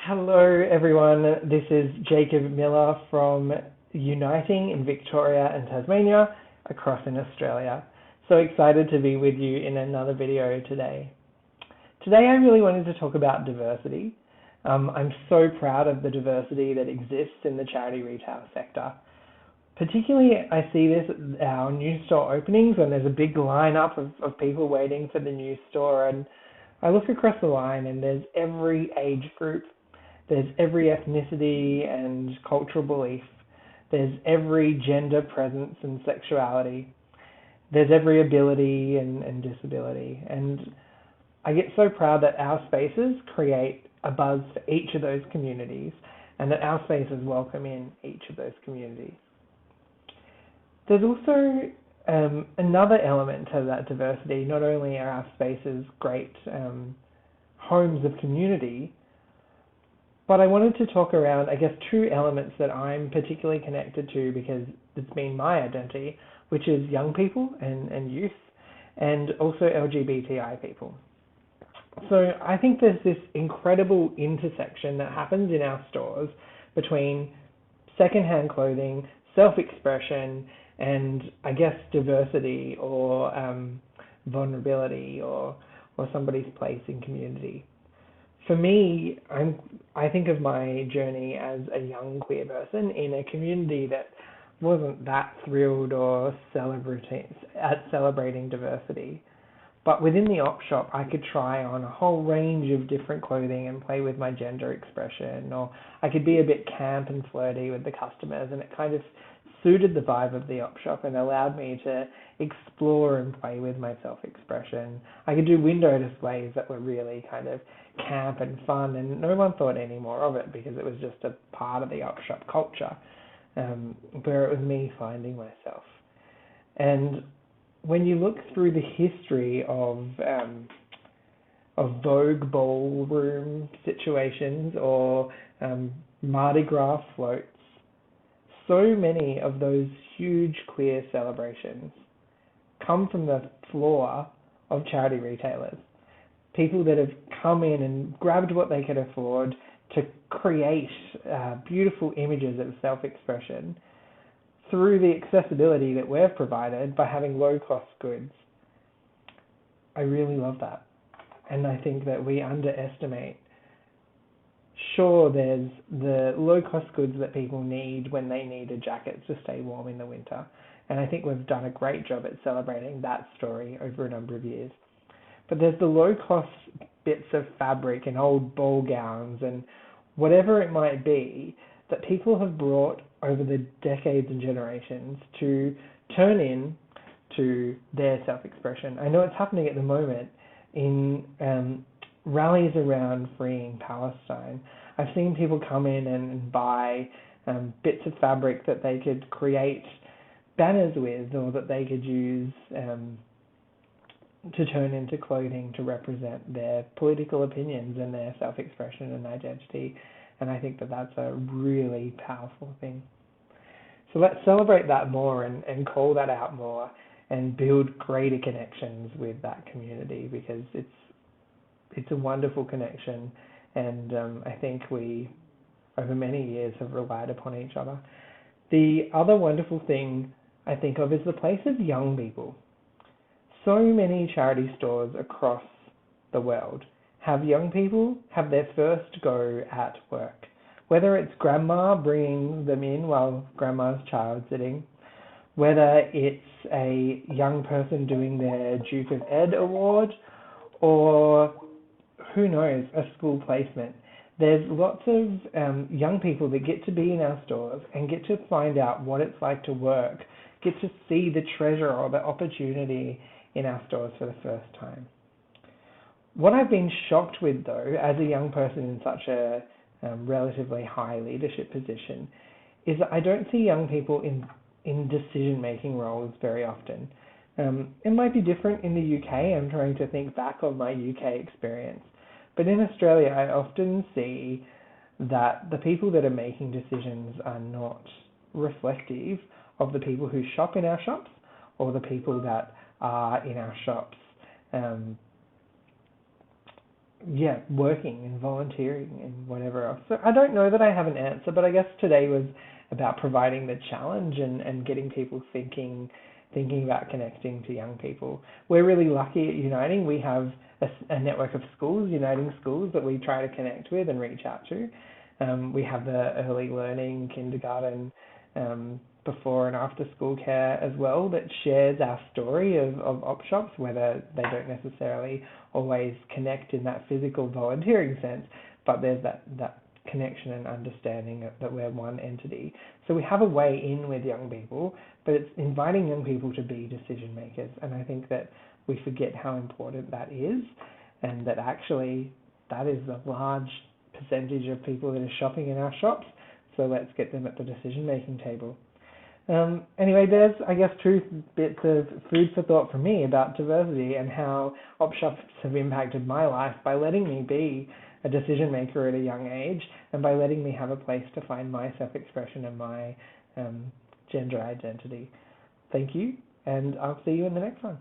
Hello everyone, this is Jacob Miller from Uniting in Victoria and Tasmania across in Australia. So excited to be with you in another video today. Today I really wanted to talk about diversity. I'm so proud of the diversity that exists in the charity retail sector. Particularly I see this at our new store openings when there's a big lineup of people waiting for the new store, and I look across the line and there's every age group. There's every ethnicity and cultural belief. There's every gender presence and sexuality. There's every ability and disability. And I get so proud that our spaces create a buzz for each of those communities and that our spaces welcome in each of those communities. There's also another element to that diversity. Not only are our spaces great homes of community, but I wanted to talk around, two elements that I'm particularly connected to because it's been my identity, which is young people and youth, and also LGBTI people. So I think there's this incredible intersection that happens in our stores between secondhand clothing, self-expression, and diversity or vulnerability or somebody's place in community. For me, I think of my journey as a young queer person in a community that wasn't that thrilled or celebrating diversity. But within the op shop, I could try on a whole range of different clothing and play with my gender expression, or I could be a bit camp and flirty with the customers, and it kind of suited the vibe of the op shop and allowed me to explore and play with my self-expression. I could do window displays that were really kind of camp and fun, and no one thought any more of it because it was just a part of the op shop culture, where it was me finding myself. And when you look through the history of Vogue ballroom situations or Mardi Gras floats, so many of those huge queer celebrations come from the floor of charity retailers. People that have come in and grabbed what they could afford to create beautiful images of self-expression through the accessibility that we've provided by having low-cost goods. I really love that. And I think that we underestimate. Sure, there's the low-cost goods that people need when they need a jacket to stay warm in the winter. And I think we've done a great job at celebrating that story over a number of years. But there's the low-cost bits of fabric and old ball gowns and whatever it might be that people have brought over the decades and generations to turn in to their self-expression. I know it's happening at the moment in rallies around freeing Palestine. I've seen people come in and buy bits of fabric that they could create banners with, or that they could use to turn into clothing to represent their political opinions and their self-expression and identity. And I think that that's a really powerful thing. So let's celebrate that more and call that out more and build greater connections with that community, because it's a wonderful connection, and I think we, over many years, have relied upon each other. The other wonderful thing I think of is the place of young people. So many charity stores across the world have young people have their first go at work. Whether it's grandma bringing them in while grandma's child sitting, whether it's a young person doing their Duke of Ed award, or who knows, a school placement. There's lots of young people that get to be in our stores and get to find out what it's like to work, get to see the treasure or the opportunity in our stores for the first time. What I've been shocked with, though, as a young person in such a relatively high leadership position, is that I don't see young people in decision-making roles very often. It might be different in the UK. I'm trying to think back on my UK experience. But in Australia, I often see that the people that are making decisions are not reflective of the people who shop in our shops or the people that are in our shops working and volunteering and whatever else. So I don't know that I have an answer, but I guess today was about providing the challenge and getting people thinking about connecting to young people. We're really lucky at Uniting. We have a network of schools, Uniting schools, that we try to connect with and reach out to. We have the early learning, kindergarten, before and after school care as well, that shares our story of OpShops, whether they don't necessarily always connect in that physical volunteering sense, but there's that connection and understanding that we're one entity. So we have a way in with young people, but it's inviting young people to be decision makers. And I think that we forget how important that is, and that actually that is a large percentage of people that are shopping in our shops. So let's get them at the decision making table. Anyway, there's, I guess, two bits of food for thought for me about diversity and how OpShops have impacted my life by letting me be a decision maker at a young age, and by letting me have a place to find my self-expression and my gender identity. Thank you, and I'll see you in the next one.